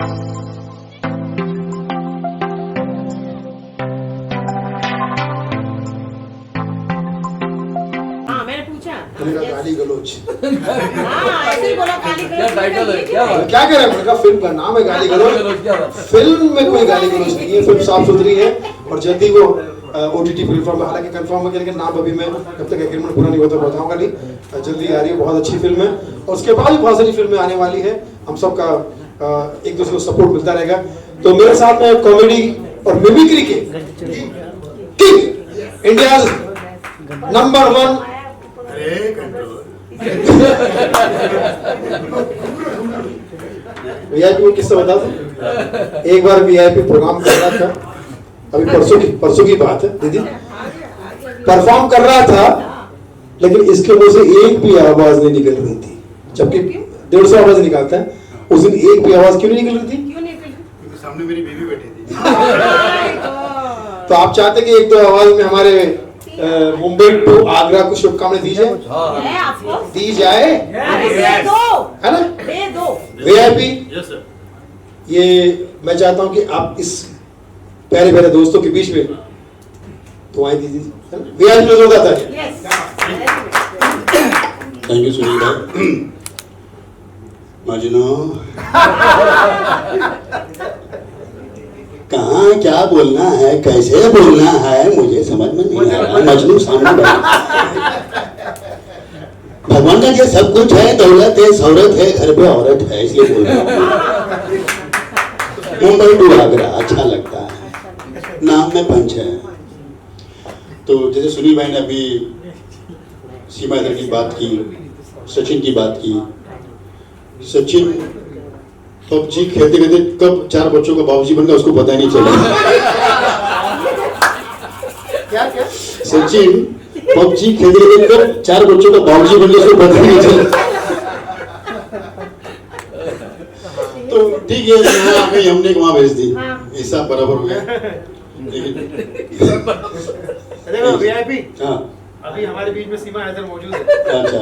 गाली गलोच ऐसे ही बोला गाली गलोच। टाइटल है क्या कह रहे हैं? फिल्म का नाम है गाली गलोच। फिल्म में कोई गाली गलोच नहीं है, फिल्म साफ सुथरी है और जल्दी वो OTT प्लेटफॉर्म, हालांकि कंफर्म है लेकिन नाम अभी मैं जब तक एग्रीमेंट पूरा नहीं होता बताऊंगा नहीं। जल्दी आ रही है, बहुत अच्छी फिल्म है और उसके बाद भी बहुत सारी फिल्में आने वाली है। हम सबका एक दूसरे को सपोर्ट मिलता रहेगा। तो मेरे साथ में कॉमेडी और मिमिक्री के इंडिया नंबर 1 VIP को किस्सा बता दूं। एक बार VIP प्रोग्राम कर रहा था, अभी परसों की बात है दीदी, परफॉर्म कर रहा था लेकिन इसके मुंह से एक भी आवाज नहीं निकल रही थी, जबकि 150 आवाज निकालता है। उस दिन एक भी आवाज क्यों नहीं निकल रही थी? सामने मेरी बेबी बैठी थी। तो आप चाहते कि एक दो आवाज में हमारे मुंबई टू आगरा को शुभकामनाएं दी जाए? दी जाए है ना? VIP ये मैं चाहता हूं कि आप इस प्यारे प्यारे दोस्तों के बीच में तो आए दीजिए। VIP में जोरदार था। थैंक यू सुनील भाई। मजनू कहाँ क्या बोलना है, कैसे बोलना है, मुझे समझ में नहीं आ रहा। मजनू सामने बैठा, भगवान का ये सब कुछ है, दौलत है, शौहरत है, घर पे औरत है, इसलिए बोल रहा हूँ। मुंबई टू आगरा अच्छा लगता है, नाम में पंच है। तो जैसे सुनील भाई ने अभी सीमा इधर की बात की, सचिन की बात की। सचिन PUBG खेलते खेलते कब 4 बच्चों का बाबूजी बन गया उसको पता ही नहीं चला। क्या सचिन PUBG खेलते खेलते कब 4 बच्चों का बाबूजी बन गया उसको पता ही नहीं चला। तो ठीक है, यहाँ आ गई, हमने वहां भेज दी, हिसाब बराबर हो गया। देखो VIP हाँ अभी हमारे बीच में सीमा हैदर मौजूद है। अच्छा,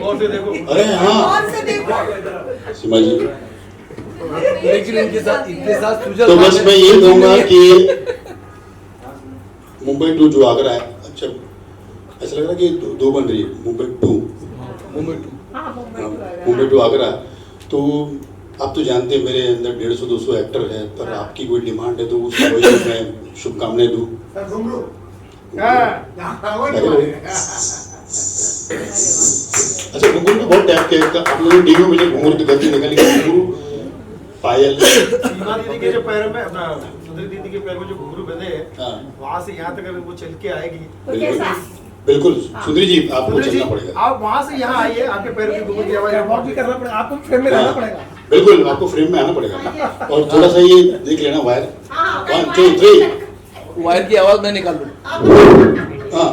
और से देखो, अरे हाँ सीमा जी, लेकिन इनके साथ तो बस मैं ये कहूंगा कि मुंबई टू जो आगरा है, अच्छा ऐसा लग रहा है कि दो बन रही है, मुंबई टू आगरा। तो आप तो जानते हैं मेरे अंदर 150-200 एक्टर है, पर आपकी कोई डिमांड है तो उस वजह से मैं शुभकामनाएं दूं। अच्छा, घुंघरू तो बहुत टाइप के आप लोगों ने टीवी में घुंघरू की गलती निकाली, घुंघरू पायल सीमा दीदी के जो पैरों में अपना सुंदरी दीदी के पैर में जो घुंघरू बंधे हैं, वहाँ से यहाँ तक अगर वो चल के आएगी। बिल्कुल सुंदरी जी, आपको चलना पड़ेगा। आप वहाँ से यहाँ आइए, आपके पैरों की घुंघरू की आवाज रिकॉर्ड भी करना पड़ेगा, आपको फ्रेम में रहना पड़ेगा। बिल्कुल आपको फ्रेम में आना पड़ेगा। और थोड़ा सा ये देख लेना वायर, 1 2 3 वायर की आवाज मैं निकाल दूं। हाँ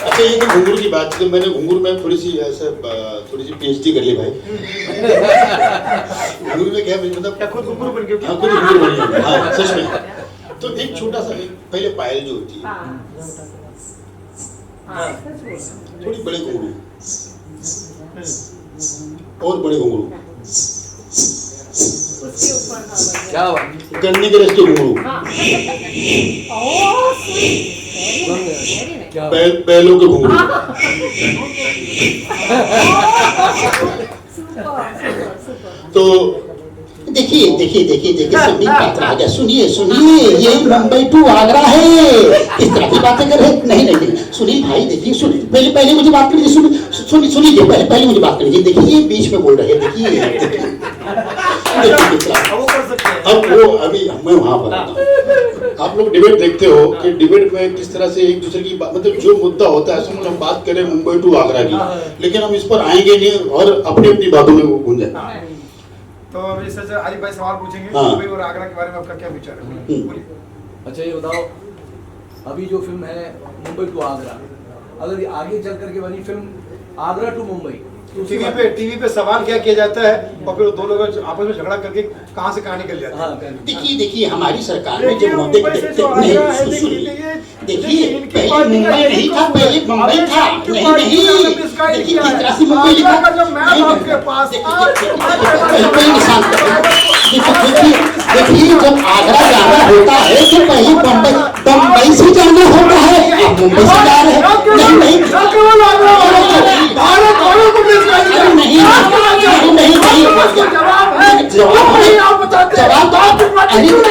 अच्छा, ये तो घुंघरू की बात थी, तो मैंने घुंघरू में थोड़ी सी PhD कर ली भाई। घुंघरू में क्या मतलब खुद घुंघरू बन गए। हाँ, खुद घुंघरू बन गए। हाँ सच में। तो एक छोटा सा पहले पायल जो होती है, थोड़ी बड़े घुंघरू और बड़े घुंघरू, क्या बात, गन्ने के रस के घुंघरू, बैलों के घुंघरू। तो देखिए संदीप पात्रा आ गया। सुनिए ये मुंबई टू आगरा है, इस तरह की बातें कर रहे। नहीं सुनील भाई देखिए, पहले मुझे बात कर लीजिए, सुनिए पहले मुझे बात कर लीजिए। देखिए ये बीच में बोल रहे हैं, देखिए अब वो अभी मैं वहां पर आप लोग डिबेट देखते हो कि डिबेट में किस तरह से एक दूसरे की मतलब जो मुद्दा होता है, समझ हम बात करें मुंबई टू आगरा की, लेकिन हम इस पर आएंगे नहीं और अपनी बातों में वो गूंजे। तो अभी सर आरिफ भाई सवाल पूछेंगे मुंबई और आगरा के बारे में, आपका क्या विचार है? अच्छा ये बताओ, अभी जो फिल्म है मुंबई टू आगरा, अगर आगे चल करके बनी film Agra to Mumbai, TV पे सवाल क्या किया जाता है और फिर दो लोग आपस में झगड़ा करके कहां से कहां निकल जाते हैं। देखिए हमारी सरकार में जब मुंबई देखिए पहले मुंबई नहीं था, पहले मुंबई था। नहीं देखिए किस तरह से मुंबई लिखा। देखिए जब आगरा जाना होता है तो पहले बम्बई से जाना होता है, आप मुंबई से जा रहे हैं। नहीं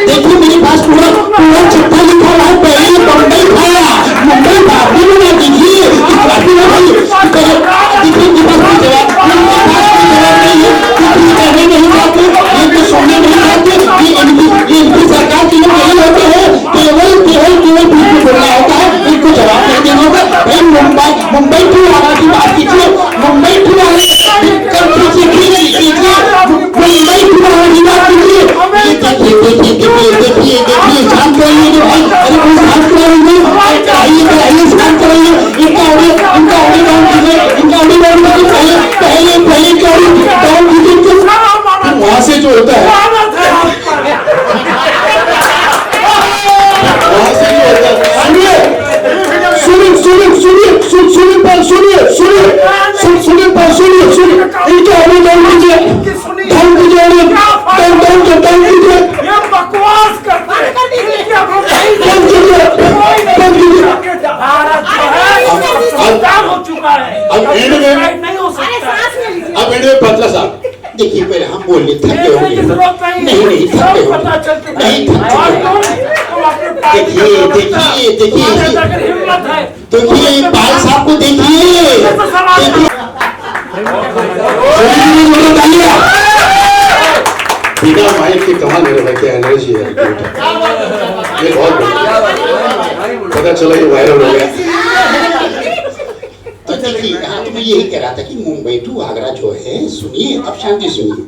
देखिए मेरे पास पूरा चिट्ठा लिखा हुआ है। पहले बम्बई था, मुंबई था। देखिए सोने नहीं जाते। सरकार के लोग यही होते हैं, केवल बोलना होता है, इनको जवाब नहीं देना होगा। भाई मुंबई टू आगरा की बात कीजिए, मुंबई टू आगरा की बात कीजिए। देखिए शांत रहिए भाई, अरे कोई शांत रहिए, शांत रहिए। इनका पहले वहां से जो होता है पतला साहब। देखिए पहले हम बोल रहे थके होंगे, नहीं थके होंगे, नहीं देखिए पाल साहब को देखिए। बिना माइक के कमाल मेरे भाई क्या एनर्जी है, ये बहुत बढ़िया। पता चला ये वायरल हो गया। तो देखिए हाँ, तो मैं यही कह रहा था कि मुंबई टू आगरा जो है, सुनिए अब शांति सुनिए,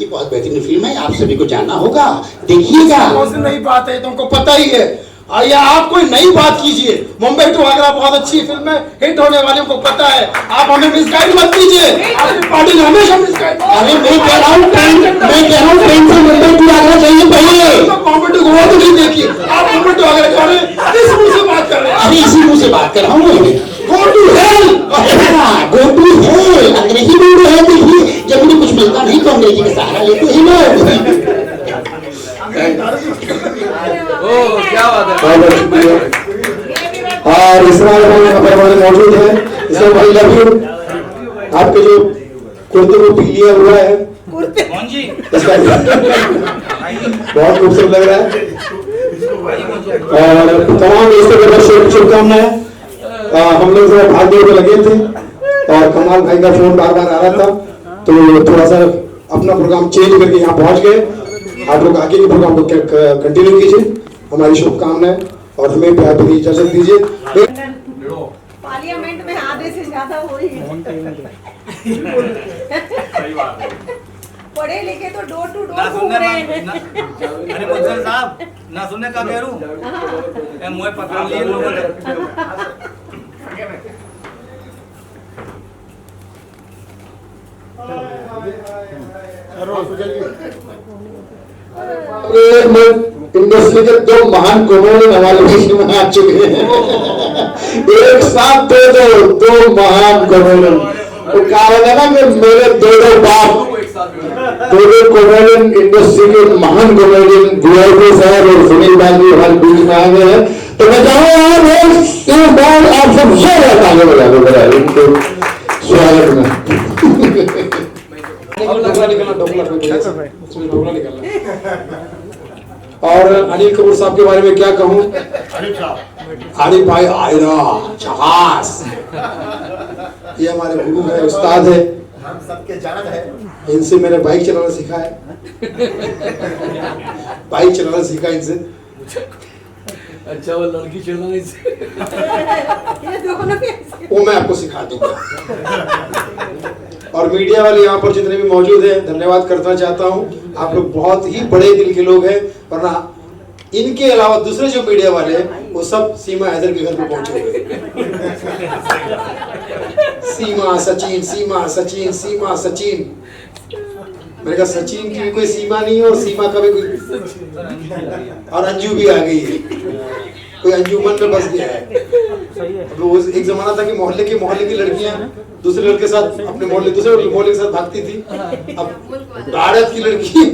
ये बहुत बेहतरीन फिल्म है, आप सभी को जाना होगा, देखिएगा। नई बात है, तुमको पता ही है। आइए आप कोई नई बात कीजिए। मुंबई टू आगरा बहुत अच्छी फिल्म है, हिट होने वाले को पता है। आप हमें मिसगाइड मत कीजिए, आपकी पार्टी ने हमेशा मिसगाइड। अरे मैं कह रहा हूँ ट्रेन से मुंबई टू आगरा चाहिए पहले। तो मुंबई टू गोवा तो नहीं देखी, आप मुंबई टू आगरा जा रहे हैं, इस मुंह से बात कर रहे हैं। अरे इसी मुंह से बात कर रहा हूँ मैं। Go to hell, go to hell अंग्रेजी बोल रहे हैं। देखिए जब मुझे कुछ मिलता नहीं तो अंग्रेजी का सहारा लेते हैं लोग। क्या बात है। और इसराइल भाई यहाँ पर हमारे मौजूद है। इसराइल भाई लव यू। आपके जो कुर्ते को पी लिया हुआ है, इसका बहुत खूबसूरत लग रहा है। और तमाम इसके शुभकामनाएं। हम लोग थोड़ा भाग दौड़ में लगे थे और कमाल भाई का फोन बार बार आ रहा था, तो थोड़ा सा अपना प्रोग्राम चेंज करके यहाँ पहुंच गए। आप लोग आगे के प्रोग्राम को कंटिन्यू कीजिए। हमारी शुभकामनाएं और हमें प्यार भरी इजाजत दीजिए। पार्लियामेंट में आधे से ज्यादा हो ही पढ़े लिखे तो डोर टू डोर घूम रहे हैं। अरे मुझे साहब ना सुनने का कह रूं मुझे पकड़ लिए लोगों ने। इंडस्ट्री के दो महान कॉमेडियन हमारे बीच में आ चुके हैं। एक साथ दो महान कॉमेडियन। वो कहा है ना कि मेरे दो बाप, दो कॉमेडियन, इंडस्ट्री के महान कॉमेडियन गुलाबी साहब और सुनील बाजी हमारे बीच में आ गए हैं। तो मैं चाहूंगा आप सब जोर आगे बढ़ा दो मेरा इनको स्वागत में। और अनिल कपूर साहब के बारे में क्या कहूं। अनिल भाई आयरा जहाज, ये हमारे गुरु है, उस्ताद है, हम सबके जानत है। इनसे मैंने बाइक चलाना सीखा है। बाइक चलाना सीखा इनसे। अच्छा वो लड़की चलाने से वो मैं आपको सिखा दूंगा। और मीडिया वाले यहाँ पर जितने भी मौजूद हैं, धन्यवाद करना चाहता हूँ। आप लोग बहुत ही बड़े दिल के लोग हैं, वरना इनके अलावा दूसरे जो मीडिया वाले हैं वो सब सीमा हैदर के घर पे पहुंचे हुए। सीमा सचिन, सीमा सचिन, सीमा सचिन। मैंने कहा सचिन की भी कोई सीमा नहीं है और सीमा का भी कोई, और अंजू भी आ गई है, कोई अंजुमन में बस गया है। वो एक जमाना था कि मोहल्ले की लड़कियां दूसरे लड़के के साथ अपने दूसरे मोहल्ले के साथ भागती थी। अब भारत की लड़की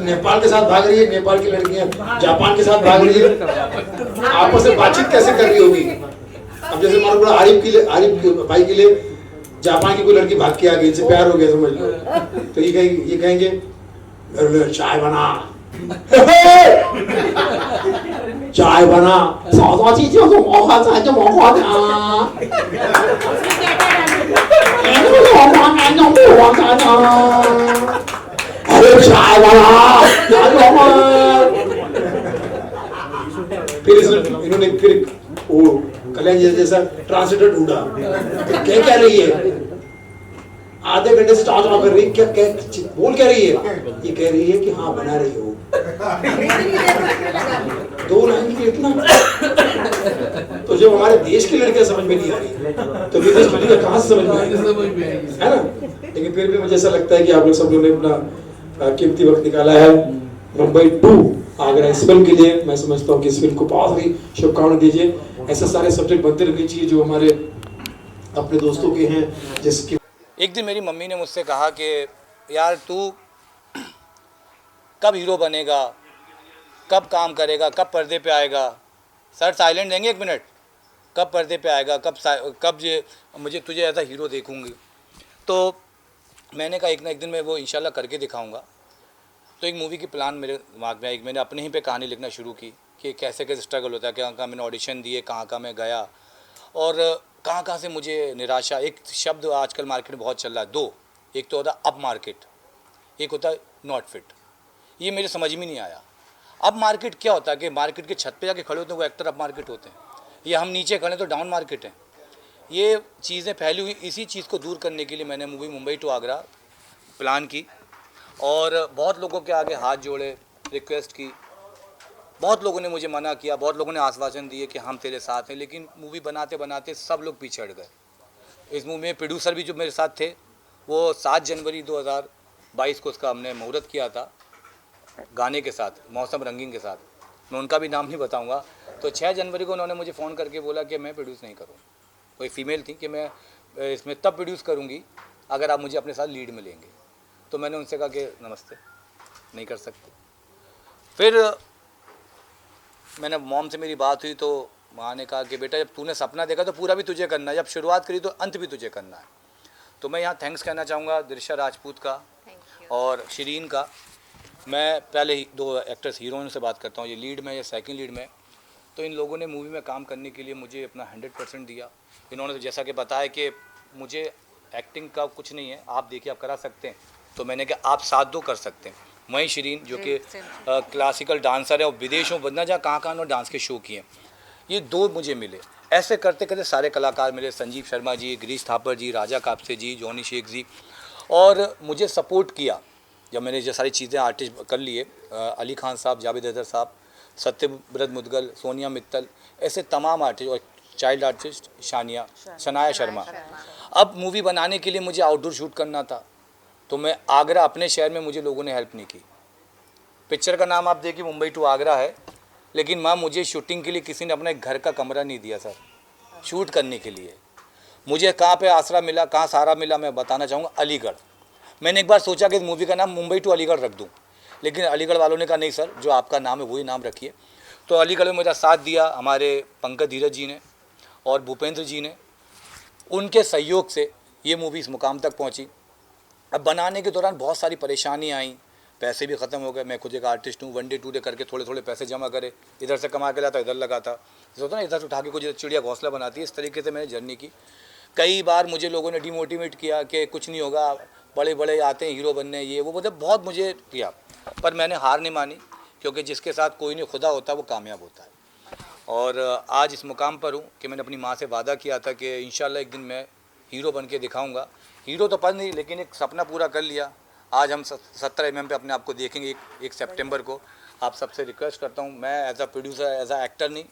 नेपाल के साथ भाग रही है, नेपाल की लड़कियां जापान के साथ भाग रही है। आपस में बातचीत कैसे कर रही होगी? अब जैसे मान लो आरिफ भाई के लिए जापान की कोई लड़की भाग के आ गई, इनसे प्यार हो गया समझ लो, तो ये कहेंगे चाय बना, चाय बना, अरे चाय बना। फिर इन्होंने फिर वो कल्याण जी जैसा ट्रांसलेटर ढूंढा, क्या रही है? आधे घंटे से चाव कर रही, क्या बोल क्या रही है? ये कह रही है कि हाँ बना रही हो। 2 लाइन की इतना, तो जब हमारे देश की लड़कियां समझ में नहीं आ रही तो विदेश की लड़कियां कहाँ से समझ में आएगी, है ना? लेकिन फिर भी मुझे ऐसा लगता है कि आप लोग सब लोगों ने अपना कीमती वक्त निकाला है मुंबई 2 आगरा इस फिल्म के लिए। मैं समझता हूँ कि इस फिल्म को बहुत ही शुभकामनाएं दीजिए। ऐसे सारे सब्जेक्ट बनते रहने चाहिए जो हमारे अपने दोस्तों के हैं। जिसके एक दिन मेरी मम्मी ने मुझसे कहा कि यार तू कब हीरो बनेगा, कब काम करेगा, कब पर्दे पे आएगा? सर साइलेंट देंगे 1 मिनट, कब पर्दे पे आएगा, कब ये मुझे तुझे ऐसा हीरो देखूंगी? तो मैंने कहा एक ना एक दिन मैं वो इंशाल्लाह करके दिखाऊंगा। तो एक मूवी की प्लान मेरे दिमाग में आई, मैंने अपने ही पे कहानी लिखना शुरू की कि कैसे कैसे स्ट्रगल होता है, कहाँ कहाँ मैंने ऑडिशन दिए, कहाँ कहाँ मैं गया और कहाँ कहाँ से मुझे निराशा। एक शब्द आजकल मार्केट में बहुत चल रहा है, 2, एक तो होता है अप मार्केट, एक होता है नॉट फिट। ये मेरे समझ में नहीं आया। अप मार्केट क्या होता है कि मार्केट के छत पे जाके खड़े होते हैं वो एक्टर अप मार्केट होते हैं, ये हम नीचे खड़े तो डाउन मार्केट है। ये चीज़ें फैली हुई, इसी चीज़ को दूर करने के लिए मैंने movie Mumbai to Agra plan की और बहुत लोगों के आगे हाथ जोड़े, रिक्वेस्ट की। बहुत लोगों ने मुझे मना किया, बहुत लोगों ने आश्वासन दिए कि हम तेरे साथ हैं, लेकिन मूवी बनाते बनाते सब लोग पीछे हट गए। इस मूवी में प्रोड्यूसर भी जो मेरे साथ थे वो 7 जनवरी 2022 को उसका हमने मुहूर्त किया था गाने के साथ, मौसम रंगीन के साथ। मैं उनका भी नाम नहीं बताऊंगा। तो 6 जनवरी को उन्होंने मुझे फ़ोन करके बोला कि मैं प्रोड्यूस नहीं करूँ। कोई फीमेल थी कि मैं इसमें तब प्रोड्यूस करूँगी अगर आप मुझे अपने साथ लीड में लेंगे। तो मैंने उनसे कहा कि नमस्ते, नहीं कर सकते। फिर मैंने मॉम से मेरी बात हुई तो माँ ने कहा कि बेटा जब तूने सपना देखा तो पूरा भी तुझे करना है, जब शुरुआत करी तो अंत भी तुझे करना है। तो मैं यहाँ थैंक्स कहना चाहूँगा दिरिशा राजपूत का और शिरीन का। मैं पहले ही 2 एक्टर्स हीरोइन से बात करता हूँ, ये लीड में या सेकंड लीड में। तो इन लोगों ने मूवी में काम करने के लिए मुझे अपना 100% दिया। इन्होंने तो जैसा कि बताया कि मुझे एक्टिंग का कुछ नहीं है, आप देखिए आप करा सकते हैं। तो मैंने कहा आप साथ दो, कर सकते हैं। वहीं शिरीन जो कि क्लासिकल डांसर है और विदेशों बदना जहाँ कहाँ कहाँ डांस के शो किए, ये 2 मुझे मिले। ऐसे करते करते सारे कलाकार मिले, संजीव शर्मा जी, गिरीश थापर जी, राजा कापसे जी, जॉनी शेख जी, और मुझे सपोर्ट किया जब मैंने जो सारी चीज़ें आर्टिस्ट कर लिए। अली खान साहब, जावेद अख्तर साहब, सत्यव्रत मुदगल, सोनिया मित्तल, ऐसे तमाम आर्टिस्ट और चाइल्ड आर्टिस्ट शनाया शर्मा। अब मूवी बनाने के लिए मुझे आउटडोर शूट करना था, तो मैं आगरा अपने शहर में, मुझे लोगों ने हेल्प नहीं की। पिक्चर का नाम आप देखिए मुंबई टू आगरा है, लेकिन माँ मुझे शूटिंग के लिए किसी ने अपना एक घर का कमरा नहीं दिया सर, शूट करने के लिए। मुझे कहाँ पे आसरा मिला, कहाँ सहारा मिला, मैं बताना चाहूँगा, अलीगढ़। मैंने एक बार सोचा कि इस मूवी का नाम मुंबई टू अलीगढ़ रख दूँ, लेकिन अलीगढ़ वालों ने कहा नहीं सर, जो आपका नाम है वही नाम रखिए। तो अलीगढ़ में मेरा साथ दिया हमारे पंकज धीरज जी ने और भूपेंद्र जी ने। उनके सहयोग से ये मूवी इस मुकाम तक पहुँची। अब बनाने के दौरान बहुत सारी परेशानियाँ आई, पैसे भी ख़त्म हो गए। मैं खुद एक आर्टिस्ट हूँ, 1 डे 2 डे करके थोड़े थोड़े पैसे जमा करे, इधर से कमा के लाता इधर लगाता, जैसे होता ना इधर से उठा के कुछ चिड़िया घोंसला बनाती है, इस तरीके से मैंने जर्नी की। कई बार मुझे लोगों ने डिमोटिवेट किया कि कुछ नहीं होगा, बड़े बड़े आते हैं हीरो बनने, ये वो, मतलब बहुत मुझे किया, पर मैंने हार नहीं मानी, क्योंकि जिसके साथ कोई नहीं खुदा होता वो कामयाब होता है। और आज इस मुकाम पर हूँ कि मैंने अपनी माँ से वादा किया था कि इंशाल्लाह एक दिन मैं हीरो बन के दिखाऊँगा। हीरो तो पर नहीं, लेकिन एक सपना पूरा कर लिया। आज हम 17 mm पे अपने आप को देखेंगे 1 सितंबर को। आप सबसे रिक्वेस्ट करता हूँ, मैं as a producer, as a actor नहीं,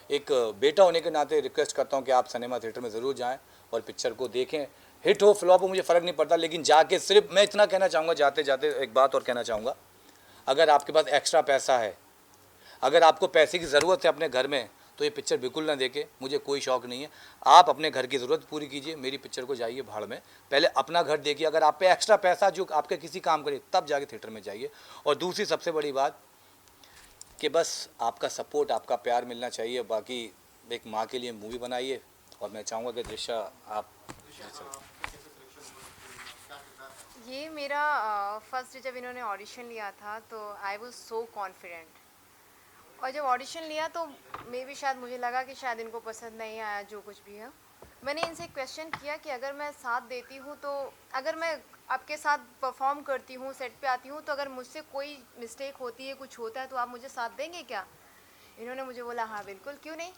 एक बेटा होने के नाते रिक्वेस्ट करता हूँ कि आप सिनेमा थिएटर में ज़रूर जाएं और पिक्चर को देखें। हिट हो फ्लॉप हो मुझे फ़र्क नहीं पड़ता, लेकिन जाके सिर्फ मैं इतना कहना चाहूँगा, जाते जाते एक बात और कहना चाहूँगा, अगर आपके पास एक्स्ट्रा पैसा है, अगर आपको पैसे की ज़रूरत है अपने घर में, तो ये पिक्चर बिल्कुल ना देखे, मुझे कोई शौक़ नहीं है। आप अपने घर की ज़रूरत पूरी कीजिए, मेरी पिक्चर को जाइए भाड़ में, पहले अपना घर देखिए। अगर आप पे एक्स्ट्रा पैसा जो आपके किसी काम करे तब जाके थिएटर में जाइए। और दूसरी सबसे बड़ी बात कि बस आपका सपोर्ट, आपका प्यार मिलना चाहिए। बाकी एक माँ के लिए मूवी बनाइए, और मैं चाहूँगा कि दृश्या आप ये मेरा फर्स्ट डे जब इन्होंने ऑडिशन लिया था तो आई वाज सो कॉन्फिडेंट, और जब ऑडिशन लिया तो मे भी शायद मुझे लगा कि शायद इनको पसंद नहीं आया जो कुछ भी है। मैंने इनसे क्वेश्चन किया कि अगर मैं साथ देती हूँ, तो अगर मैं आपके साथ परफॉर्म करती हूँ, सेट पे आती हूँ, तो अगर मुझसे कोई मिस्टेक होती है, कुछ होता है, तो आप मुझे साथ देंगे क्या? इन्होंने मुझे बोला हाँ बिल्कुल, क्यों नहीं।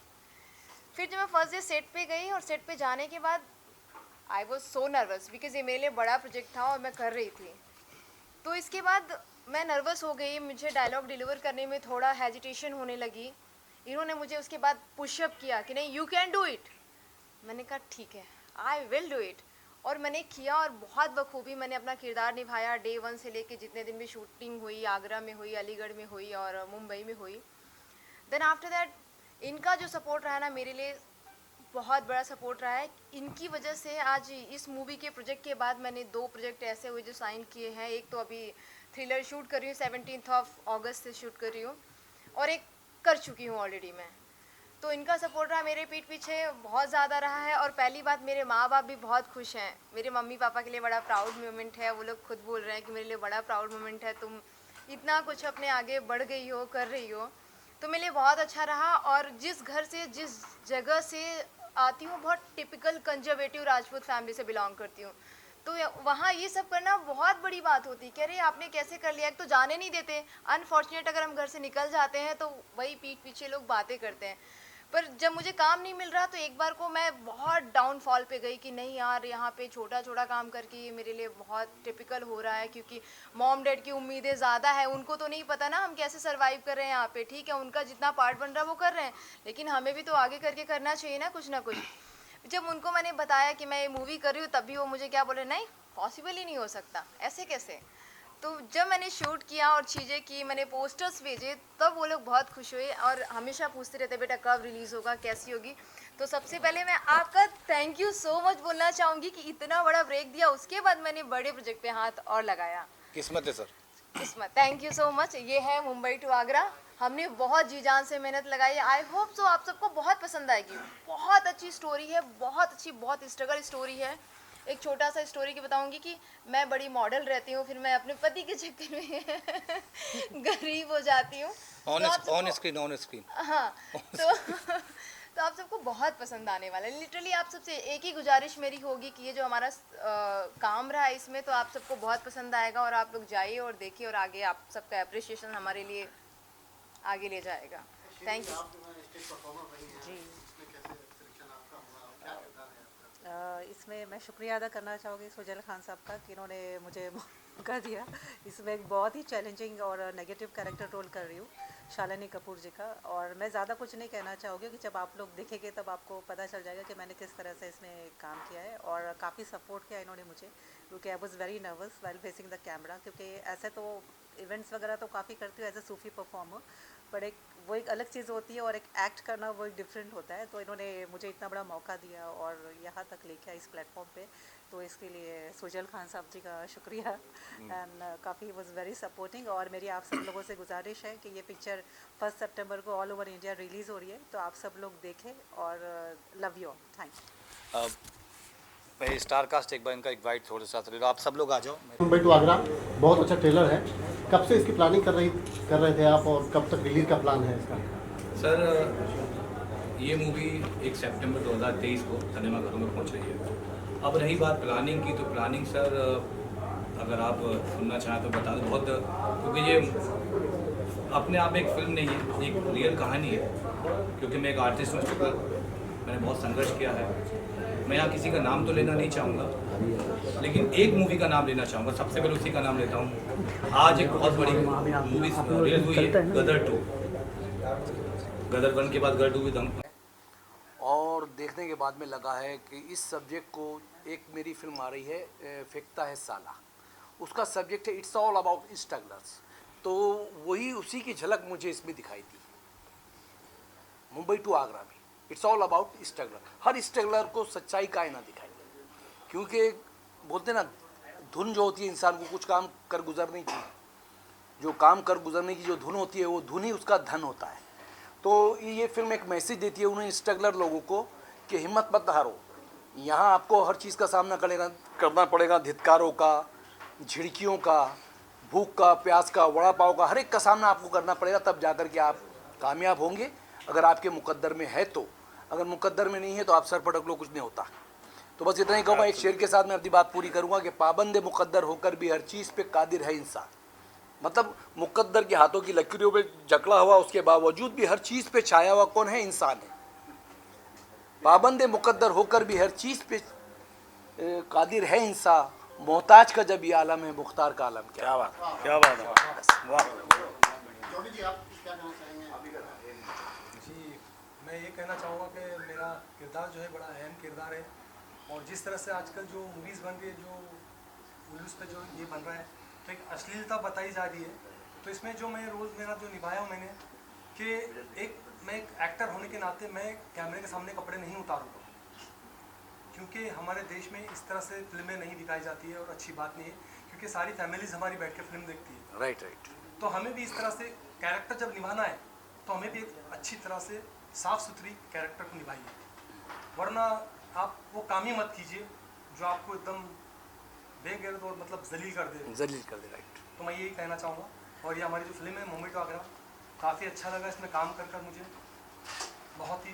फिर जब मैं फर्स्ट डे सेट पे गई और सेट पे जाने के बाद I was so nervous, because ये मेरे लिए बड़ा प्रोजेक्ट था और मैं कर रही थी। तो इसके बाद मैं नर्वस हो गई, मुझे डायलॉग डिलीवर करने में थोड़ा हेजिटेशन होने लगी। इन्होंने मुझे उसके बाद पुशअप किया कि नहीं, यू कैन डू इट। मैंने कहा ठीक है, आई विल डू इट। और मैंने किया, और बहुत बखूबी मैंने अपना किरदार निभाया। डे 1 से लेके जितने दिन भी शूटिंग हुई, आगरा में हुई, अलीगढ़ में हुई और मुंबई में हुई। देन आफ्टर दैट इनका जो सपोर्ट रहा ना, मेरे लिए बहुत बड़ा सपोर्ट रहा है। इनकी वजह से आज इस मूवी के प्रोजेक्ट के बाद मैंने 2 प्रोजेक्ट ऐसे हुए जो साइन किए हैं। एक तो अभी थ्रिलर शूट कर रही हूँ, 17 अगस्त से शूट कर रही हूँ, और एक कर चुकी हूँ ऑलरेडी मैं। तो इनका सपोर्ट रहा मेरे पीठ पीछे बहुत ज़्यादा रहा है। और पहली बात, मेरे माँ बाप भी बहुत खुश हैं। मेरे मम्मी पापा के लिए बड़ा प्राउड मोमेंट है। वो लोग खुद बोल रहे हैं कि मेरे लिए बड़ा प्राउड मोमेंट है, तुम इतना कुछ अपने आगे बढ़ गई हो, कर रही हो। तो मेरे लिए बहुत अच्छा रहा। और जिस घर से, जिस जगह से आती हूँ, बहुत टिपिकल कंजर्वेटिव राजपूत फैमिली से बिलोंग करती हूँ, तो वहाँ ये सब करना बहुत बड़ी बात होती है कि अरे आपने कैसे कर लिया। एक तो जाने नहीं देते, अनफॉर्चुनेट अगर हम घर से निकल जाते हैं तो वही पीठ पीछे लोग बातें करते हैं। पर जब मुझे काम नहीं मिल रहा तो एक बार को मैं बहुत डाउनफॉल पे गई कि नहीं यार, यहाँ पे छोटा छोटा काम करके ये मेरे लिए बहुत टिपिकल हो रहा है, क्योंकि मॉम डैड की उम्मीदें ज़्यादा है। उनको तो नहीं पता ना हम कैसे सर्वाइव कर रहे हैं यहाँ पे। ठीक है, उनका जितना पार्ट बन रहा है वो कर रहे हैं, लेकिन हमें भी तो आगे करके करना चाहिए ना कुछ ना कुछ। जब उनको मैंने बताया कि मैं ये मूवी कर रही हूँ, तब भी वो मुझे क्या बोले, नहीं पॉसिबल ही नहीं हो सकता, ऐसे कैसे। तो जब मैंने शूट किया और चीज़ें की, मैंने पोस्टर्स भेजे, तब वो लोग बहुत खुश हुए और हमेशा पूछते रहते बेटा कब रिलीज़ होगा, कैसी होगी। तो सबसे पहले मैं आपका थैंक यू सो मच बोलना चाहूँगी कि इतना बड़ा ब्रेक दिया, उसके बाद मैंने बड़े प्रोजेक्ट पे हाथ और लगाया। किस्मत है सर, किस्मत। Thank you so much. ये है मुंबई टू आगरा। हमने बहुत जी जान से मेहनत लगाई है। आई होप सो आप सबको बहुत पसंद आएगी। बहुत अच्छी स्टोरी है, बहुत अच्छी, बहुत स्ट्रगल स्टोरी है। एक छोटा सा स्टोरी की बताऊंगी कि मैं बड़ी मॉडल रहती हूँ, फिर मैं अपने पति के चक्कर में गरीब हो जाती हूँ। On screen. हाँ, तो आप सबको बहुत पसंद आने वाला है। लिटरली आप सबसे एक ही गुजारिश मेरी होगी कि ये जो हमारा काम रहा है इसमें, तो आप सबको बहुत पसंद आएगा और आप लोग जाइए और देखिए, और आगे आप सबका अप्रिशिएशन हमारे लिए आगे ले जाएगा। थैंक यू जी। इसमें मैं शुक्रिया अदा करना चाहूँगी सुजल खान साहब का कि इन्होंने मुझे मौका दिया। इसमें एक बहुत ही चैलेंजिंग और नेगेटिव कैरेक्टर रोल कर रही हूँ, शालिनी कपूर जी का। और मैं ज़्यादा कुछ नहीं कहना चाहूँगी कि जब आप लोग देखेंगे तब आपको पता चल जाएगा कि मैंने किस तरह से इसमें काम किया है। और काफ़ी सपोर्ट किया इन्होंने मुझे, क्योंकि I was very nervous while facing the camera, क्योंकि ऐसे तो इवेंट्स वगैरह तो काफ़ी करती हूँ as a Sufi performer, but वो एक अलग चीज़ होती है और एक एक्ट करना वो एक डिफरेंट होता है। तो इन्होंने मुझे इतना बड़ा मौका दिया और यहाँ तक लेके आया इस प्लेटफॉर्म पे, तो इसके लिए सुजल खान साहब जी का शुक्रिया। एंड काफ़ी वॉज वेरी सपोर्टिंग। और मेरी आप सब लोगों से गुजारिश है कि ये पिक्चर 1 सितंबर को ऑल ओवर इंडिया रिलीज़ हो रही है, तो आप सब लोग देखें और love you all. Thank you. मैं स्टार कास्ट एक बार इनका एक वाइट थोड़ा सा आप सब लोग आ जाओ। मुंबई टू आगरा बहुत अच्छा ट्रेलर है। कब से इसकी प्लानिंग कर रहे थे आप, और कब तक रिलीज का प्लान है इसका? सर ये मूवी 1 सितंबर 2023 को सिनेमा घरों में पहुंच रही है। अब रही बात प्लानिंग की, तो प्लानिंग सर अगर आप सुनना चाहें तो बता दो। बहुत, क्योंकि ये अपने आप में एक फिल्म नहीं है, एक रियल कहानी है। क्योंकि मैं एक आर्टिस्ट हूँ, मैंने बहुत संघर्ष किया है। मैं यहाँ किसी का नाम तो लेना नहीं चाहूँगा, लेकिन एक मूवी का नाम लेना चाहूँगा। सबसे पहले उसी का नाम लेता हूँ। आज एक बहुत बड़ी मूवी रिलीज हुई है, गदर 2। गदर 1 के बाद गदर 2 भी दम, और देखने देखने के बाद में लगा है कि इस सब्जेक्ट को, एक मेरी फिल्म आ रही है फेंकता है साला, उसका सब्जेक्ट है इट्स ऑल अबाउट स्ट्रगलर्स, तो वही उसी की झलक मुझे इसमें दिखाई दी। मुंबई टू आगरा में it's all about struggler, her struggler को सच्चाई का आईना दिखाई, क्योंकि बोलते ना धुन जो होती है इंसान को कुछ काम कर गुजरने की, जो काम कर गुजरने की जो धुन होती है वो धुन ही उसका धन होता है। तो ये फिल्म एक मैसेज देती है उन्हें स्ट्रगलर लोगों को कि हिम्मत मत हारो, यहाँ आपको हर चीज़ का सामना करना पड़ेगा, धिक्कारों का, झिड़कियों का, भूख का, प्यास का, वड़ा पाव का, हर एक का सामना आपको करना पड़ेगा, तब जाकर के आप कामयाब होंगे, अगर आपके मुकद्दर में है तो। अगर मुकद्दर में नहीं है तो आप सर पटक लो, कुछ नहीं होता। तो बस इतना ही कहूँगा, एक शेर के साथ मैं अपनी बात पूरी करूँगा कि पाबंद मुकद्दर होकर भी हर चीज़ पे कादिर है इंसान। मतलब मुकद्दर के हाथों की लकीरों पे जकड़ा हुआ, उसके बावजूद भी हर चीज़ पे छाया हुआ कौन है? इंसान है। पाबंद मुकद्दर होकर भी हर चीज़ पे कादिर है इंसान, मोहताज का जब ये आलम है मुख्तार का आलम क्या बात, क्या बात है। वाह जी, मैं ये कहना चाहूँगा कि मेरा किरदार जो है बड़ा अहम किरदार है, और जिस तरह से आजकल जो मूवीज़ बन रही है, जो न्यूज़ पे जो ये बन रहा है, तो एक अश्लीलता बताई जा रही है। तो इसमें जो मैं रोज़ मेरा जो निभाया हूँ मैंने, कि मैं एक एक्टर होने के नाते मैं कैमरे के सामने कपड़े नहीं उतारूँगा, क्योंकि हमारे देश में इस तरह से फिल्में नहीं दिखाई जाती है और अच्छी बात नहीं है, क्योंकि सारी फैमिलीज हमारी बैठ के फिल्म देखती है। Right right. तो हमें भी इस तरह से कैरेक्टर जब निभाना है तो हमें भी एक अच्छी तरह से साफ़ सुथरी कैरेक्टर को निभाइए, वरना आप वो काम ही मत कीजिए जो आपको एकदम बेगैरत और मतलब जलील कर दे। राइट। तो मैं यही कहना चाहूँगा। और ये हमारी जो फिल्म है मुंबई टू आगरा, काफ़ी अच्छा लगा इसमें काम कर मुझे, बहुत ही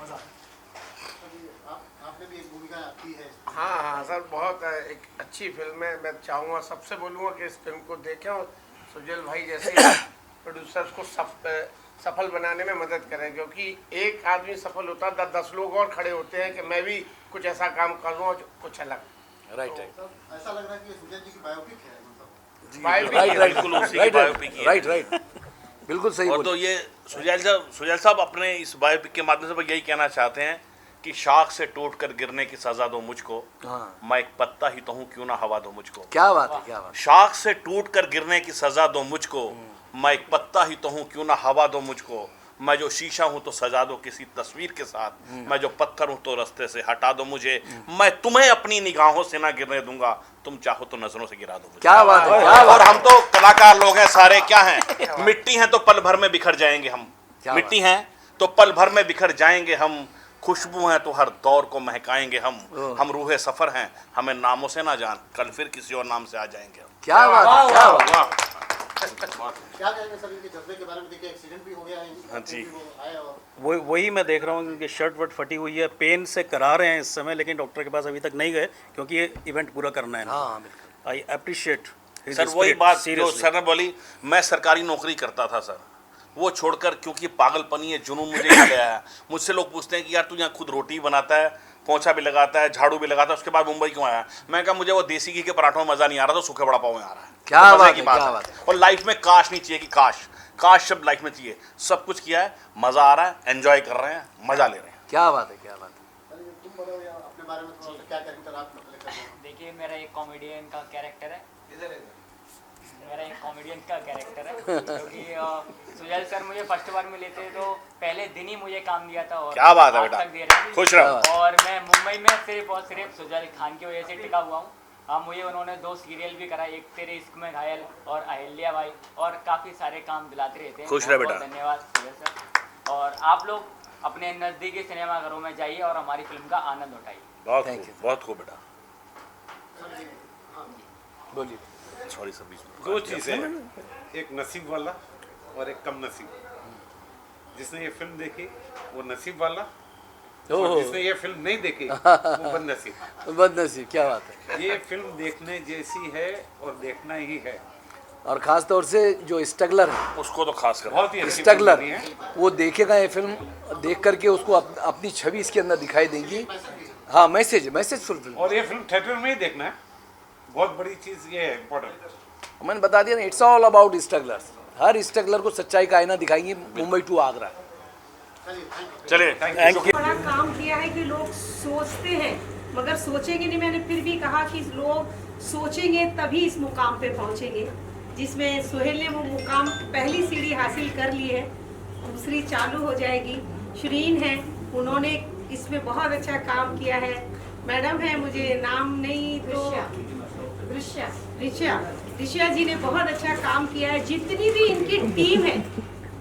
मज़ा आया। आपने भी एक भूमिका की है। हाँ हाँ सर, बहुत एक अच्छी फिल्म है। मैं चाहूँगा, सबसे बोलूँगा कि इस फिल्म को देखें और सुजल भाई जैसे प्रोड्यूसर्स को सफल बनाने में मदद करें, क्योंकि एक आदमी सफल होता है 10 लोग और खड़े होते हैं कि मैं भी कुछ ऐसा काम कर लूँ कुछ अलग। राइट। ऐसा लग रहा है कि सुजल जी की बायोपिक है, मतलब राइट, बिल्कुल सही। और तो ये सुजैल साहब अपने इस बायोपिक के माध्यम से यही कहना चाहते हैं कि शाख से टूट कर गिरने की सजा दो मुझको, मैं एक पत्ता ही तो हूँ, क्यों ना हवा दो मुझको। क्या बात है, क्या बात। शाख से टूट कर गिरने की सजा दो मुझको, मैं एक पत्ता ही तो हूँ, क्यों ना हवा दो मुझको। मैं जो शीशा हूँ तो सजा दो किसी तस्वीर के साथ, मैं जो पत्थर हूँ तो रास्ते से हटा दो मुझे। मैं तुम्हें अपनी निगाहों से ना गिरने दूंगा, तुम चाहो तो नजरों से गिरा दो मुझे। क्या बात है। और हम तो कलाकार लोग हैं सारे, क्या हैं, मिट्टी हैं तो पल भर में बिखर जाएंगे हम, मिट्टी हैं तो पल भर में बिखर जाएंगे हम, खुशबू हैं तो हर दौर को महकाएंगे हम रूहे सफर हैं, हमें नामों से ना जान, कल फिर किसी और नाम से आ जाएंगे हम। क्या बात है, क्या बात। क्या कहेंगे सर इनके जज्बे के बारे में? देखिए एक्सीडेंट भी हो गया है। हाँ जी, वही मैं देख रहा हूँ, क्योंकि शर्ट वर्ट फटी हुई है, पेन से करा रहे हैं इस समय, लेकिन डॉक्टर के पास अभी तक नहीं गए, क्योंकि ये इवेंट पूरा करना है। हाँ बिल्कुल। आई अप्रिशिएट सर वही बात जो सर ने बोली, मैं सरकारी नौकरी करता था सर, वो छोड़कर, क्योंकि पागलपनी है, जुनून मुझे यहाँ ले आया। मुझसे लोग पूछते हैं कि यार तू यहाँ खुद रोटी बनाता है, पोंछा भी लगाता है, झाड़ू भी लगाता है, उसके बाद मुंबई क्यों आया? मैं कहा मुझे वो देसी घी के पराठों में मज़ा नहीं आ रहा, तो सूखे बड़ा पाव में आ रहा है। क्या तो बात की है, बात क्या है। बात है। और लाइफ में काश नहीं चाहिए कि काश शब्द लाइफ में चाहिए। सब कुछ किया है, मज़ा आ रहा है, एंजॉय कर रहे हैं, मज़ा ले रहे हैं। क्या बात है, क्या बात है। तुम बताओ यार अपने बारे में थोड़ा सा, क्या कैरेक्टर आप प्ले कर रहे हो? देखिए मेरा एक कॉमेडियन का कैरेक्टर है, क्योंकि सुजल सर मुझे फर्स्ट बार मिले थे तो पहले दिन ही मुझे काम दिया था, और क्या बात है आज बेटा, तक दे रहे हैं। खुश रहो। और मैं मुंबई में सिर्फ और सिर्फ सुजल खान की वजह से टिका हुआ हूँ। मुझे उन्होंने 2 सीरियल भी कराए, एक तेरे इश्क में घायल और अहिल्या बाई, और काफ़ी सारे काम दिलाते रहते हैं। खुश रहे बेटा। धन्यवाद सुजल सर। और आप लोग अपने नज़दीकी सिनेमाघरों में जाइए और हमारी फिल्म का आनंद उठाइए। बहुत खूब बेटा। बोलिए। सॉरी सर, 2 चीज़ें हैं, एक नसीब वाला और एक कम नसीब। जिसने ये फिल्म देखी वो नसीब वाला, और जिसने ये फिल्म नहीं देखी वो बदनसीब। बदनसीब, क्या बात है। ये फिल्म देखने जैसी है और देखना ही है, और ख़ास तौर से जो स्ट्रगलर है उसको तो खास कर बहुत ही स्ट्रगलर, वो देखेगा ये फिल्म, देख करके उसको अपनी छवि इसके अंदर दिखाई देगी। हाँ, मैसेज फुल फिल्म। और ये फिल्म थिएटर में ही देखना है, बहुत बड़ी चीज़ ये है, इम्पोर्टेंट। मैंने बता दिया ना, it's all about strugglers. Her struggler को सच्चाई का आईना दिखाएंगे मुंबई टू आगरा। चलिए, बड़ा काम किया है कि लोग सोचते हैं मगर सोचेंगे नहीं। मैंने फिर भी कहा कि लोग सोचेंगे तभी इस मुकाम पे पहुंचेंगे, जिसमें सोहेल ने वो मुकाम पहली सीढ़ी हासिल कर ली है, दूसरी चालू हो जाएगी। शरीन है, उन्होंने इसमें बहुत अच्छा काम किया है। मैडम है, मुझे नाम नहीं तो ऋषा जी ने बहुत अच्छा काम किया है। जितनी भी इनकी टीम है,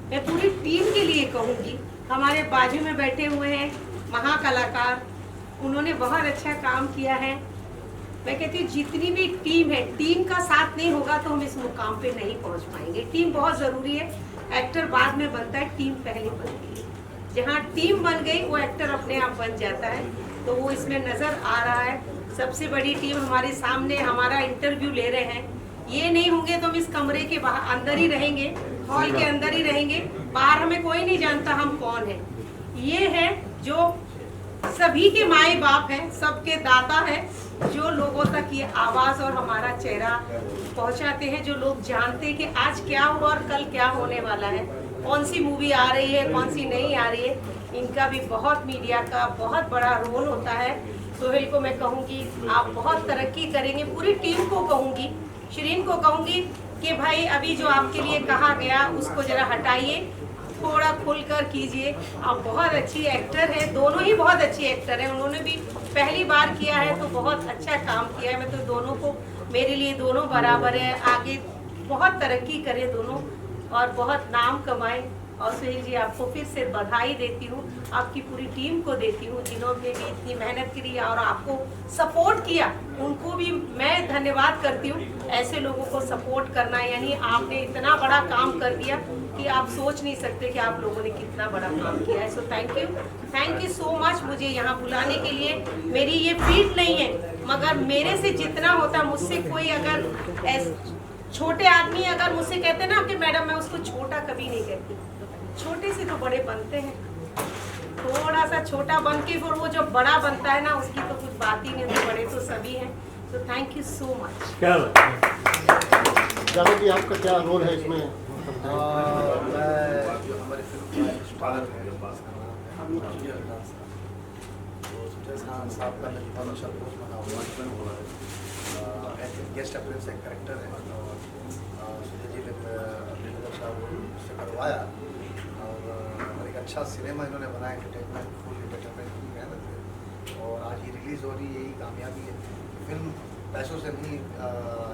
मैं पूरी टीम के लिए कहूँगी, हमारे बाजू में बैठे हुए हैं महाकलाकार, उन्होंने बहुत अच्छा काम किया है। मैं कहती हूँ जितनी भी टीम है, टीम का साथ नहीं होगा तो हम इस मुकाम पे नहीं पहुँच पाएंगे। टीम बहुत ज़रूरी है, एक्टर बाद में बनता है, टीम पहले बनती है। जहाँ टीम बन गई वो एक्टर अपने आप बन जाता है, तो वो इसमें नज़र आ रहा है। सबसे बड़ी टीम हमारे सामने हमारा इंटरव्यू ले रहे हैं। ये नहीं होंगे तो हम इस कमरे के बाहर अंदर ही रहेंगे, हॉल के अंदर ही रहेंगे, बाहर हमें कोई नहीं जानता हम कौन है। ये है जो सभी के माए बाप हैं, सबके दाता है, जो लोगों तक ये आवाज़ और हमारा चेहरा पहुंचाते हैं, जो लोग जानते हैं कि आज क्या हुआ और कल क्या होने वाला है, कौन सी मूवी आ रही है, कौन सी नहीं आ रही है। इनका भी बहुत मीडिया का बहुत बड़ा रोल होता है। सोहेल को मैं कहूँगी आप बहुत तरक्की करेंगे, पूरी टीम को कहूँगी, शरीन को कहूँगी कि भाई अभी जो आपके लिए कहा गया उसको ज़रा हटाइए, थोड़ा खुलकर कीजिए। आप बहुत अच्छी एक्टर हैं, दोनों ही बहुत अच्छी एक्टर हैं। उन्होंने भी पहली बार किया है तो बहुत अच्छा काम किया है। मैं तो दोनों को, मेरे लिए दोनों बराबर है। आगे बहुत तरक्की करें दोनों और बहुत नाम कमाएं। और सुहेल जी आपको फिर से बधाई देती हूँ, आपकी पूरी टीम को देती हूँ जिन्होंने भी इतनी मेहनत की और आपको सपोर्ट किया, उनको भी मैं धन्यवाद करती हूँ। ऐसे लोगों को सपोर्ट करना, यानी आपने इतना बड़ा काम कर दिया कि आप सोच नहीं सकते कि आप लोगों ने कितना बड़ा काम किया है। So thank you so much मुझे यहाँ बुलाने के लिए। मेरी ये फील्ड नहीं है, मगर मेरे से जितना होता है, मुझसे कोई अगर छोटे आदमी अगर मुझसे कहते ना कि मैडम मैं उसको छोटा कभी नहीं कहती, छोटे से तो बड़े बनते हैं, थोड़ा सा छोटा बन के फिर वो जो बड़ा बनता है ना, उसकी तो कुछ बात ही नहीं होती, बड़े तो सभी हैं। तो थैंक यू सो मच। जानो कि आपका क्या रोल है इसमें? मैं जो हमारी फिल्म का स्टार है खान साहब का बहुत अच्छा पोस्ट बना हुआ है, गेस्ट अपीयरेंस एक कैरेक्टर है और सुजय जी ने उससे करवाया और एक अच्छा सिनेमा इन्होंने बनाया, एंटरटेनमेंट, फुल एंटरटेनमेंट की मेहनत है और आज ये रिलीज़ हो रही है, यही कामयाबी है। फिल्म पैसों से नहीं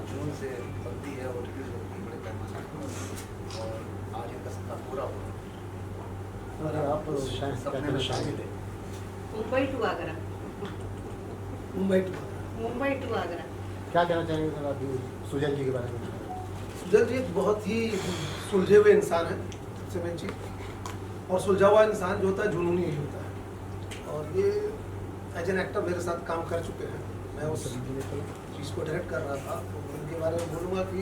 जुनून से बनती है और रिलीज़ होती है बड़े पैमाने पर और आज इनका सपना पूरा हुआ। आप सपने में शामिल है। मुंबई टू आगरा। क्या कहना चाहेंगे सर आप सुजल जी के बारे में? सुजल जी एक बहुत ही सुलझे हुए इंसान है सबसे मेन चीज, और सुलझा हुआ इंसान जो होता है जुनूनी ही होता है। और ये एज एन एक्टर मेरे साथ काम कर चुके हैं, मैं उस चीज़ को डायरेक्ट कर रहा था, तो उनके बारे में बोलूँगा कि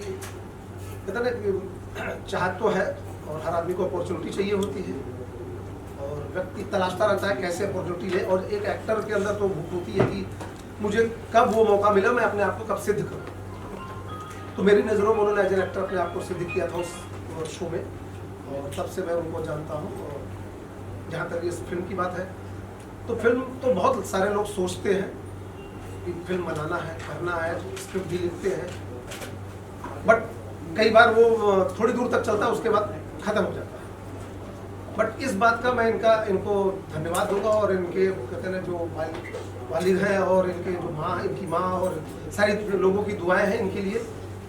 कहते ना कि चाहत तो है और हर आदमी को अपॉर्चुनिटी चाहिए होती है और व्यक्ति तलाशता रहता है कैसे अपॉर्चुनिटी ले, और एक एक्टर के अंदर तो भूख होती है कि मुझे कब वो मौका मिला, मैं अपने आप को कब सिद्ध करूँ। तो मेरी नज़रों में उन्होंने एज एन एक्टर अपने आप को सिद्ध किया था उस शो में, और तब से मैं उनको जानता हूँ। और जहाँ तक इस फिल्म की बात है, तो फिल्म तो बहुत सारे लोग सोचते हैं कि फिल्म बनाना है, करना है, स्क्रिप्ट भी लिखते हैं, बट कई बार वो थोड़ी दूर तक चलता है, उसके बाद ख़त्म हो जाता है। बट इस बात का मैं इनको धन्यवाद दूंगा और इनके कहते हैं जो वालिद हैं और इनके जो इनकी माँ और सारी लोगों की दुआएं हैं इनके लिए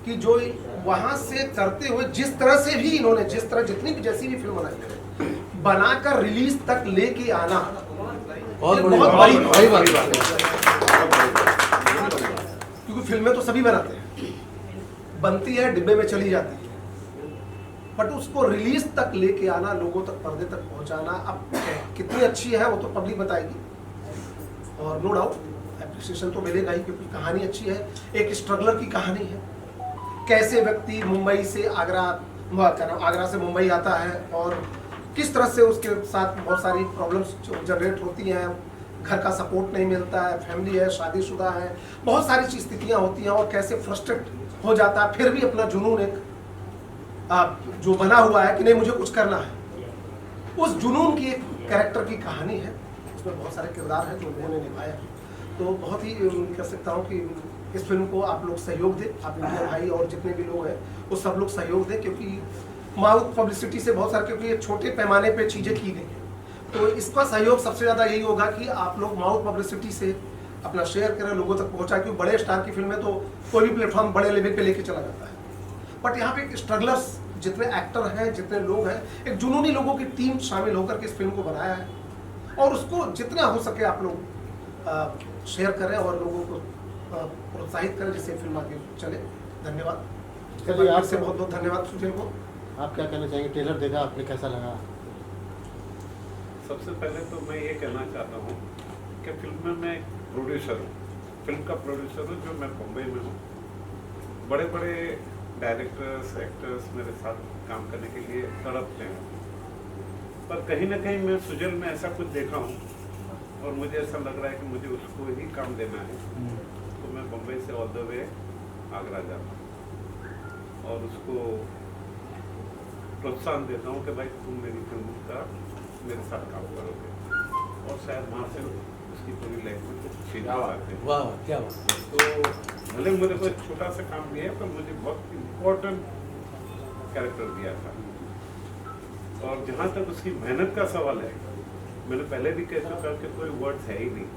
कि जो वहाँ से करते हुए जिस तरह से भी इन्होंने जितनी भी जैसी भी फिल्म बनाई बनाकर रिलीज तक लेके आना बहुत बड़ी बात है। क्योंकि फिल्में तो सभी बनाते हैं, बनती है डिब्बे में चली जाती है, बट उसको रिलीज तक लेके आना, लोगों तक, पर्दे तक पहुंचाना, अब कितनी अच्छी है वो तो पब्लिक बताएगी। और नो डाउट एप्रिसिएशन तो मिलेगा ही, क्योंकि कहानी अच्छी है, एक स्ट्रगलर की कहानी है। कैसे व्यक्ति मुंबई से आगरा से मुंबई आता है और किस तरह से उसके साथ बहुत सारी प्रॉब्लम्स जनरेट होती हैं, घर का सपोर्ट नहीं मिलता है, फैमिली है, शादीशुदा है, बहुत सारी स्थितियाँ होती हैं, और कैसे फ्रस्ट्रेट हो जाता है, फिर भी अपना जुनून एक जो बना हुआ है कि नहीं मुझे कुछ करना है, उस जुनून की एक कैरेक्टर की कहानी है, उसमें बहुत सारे किरदार हैं जो उन्होंने निभाया है। तो बहुत ही कह सकता हूँ कि इस फिल्म को आप लोग सहयोग दें, आप इंडिया भाई और जितने भी लोग हैं वो सब लोग सहयोग दें, क्योंकि माउथ पब्लिसिटी से बहुत सारे, क्योंकि ये छोटे पैमाने पे चीज़ें की गई हैं, तो इसका सहयोग सबसे ज़्यादा यही होगा कि आप लोग माउथ पब्लिसिटी से अपना शेयर करें, लोगों तक पहुँचाएं, क्योंकि बड़े स्टार की फिल्म है तो कोई भी प्लेटफॉर्म बड़े लेवल पे लेके चला जाता है। बट यहाँ पे स्ट्रगलर्स जितने एक्टर हैं, जितने लोग हैं, एक जुनूनी लोगों की टीम शामिल होकर के इस फिल्म को बनाया है, और उसको जितना हो सके आप लोग शेयर करें और लोगों को प्रोत्साहित करें, जिससे फिल्म आगे चले। धन्यवाद। चलिए, आपसे बहुत बहुत धन्यवाद सुजल को। आप क्या कहना चाहेंगे? ट्रेलर देखा आपने, कैसा लगा? सबसे पहले तो मैं ये कहना चाहता हूँ कि फिल्म में मैं प्रोड्यूसर हूँ, फिल्म का प्रोड्यूसर हूँ, जो मैं मुंबई में हूँ। बड़े बड़े डायरेक्टर्स, एक्टर्स मेरे साथ काम करने के लिए तड़पते हैं, पर कहीं ना कहीं मैं सुजल में ऐसा कुछ देखा हूँ और मुझे ऐसा लग रहा है कि मुझे उसको ही काम देना है। तो मैं मुंबई से ऑल द वे आगरा जाता हूँ और उसको प्रोत्साहन देता हूँ कि भाई तुम मेरी फिल्म का मेरे साथ काम करोगे, और शायद वहाँ से उसकी पूरी लाइफ में कुछ चेंज आते हैं। वाह, क्या बात। तो भले मेरे को एक छोटा सा काम दिया पर मुझे बहुत इम्पोर्टेंट कैरेक्टर दिया था, और जहाँ तक उसकी मेहनत का सवाल है, मैंने पहले भी कह चुका कि कोई वर्ड्स है ही नहीं।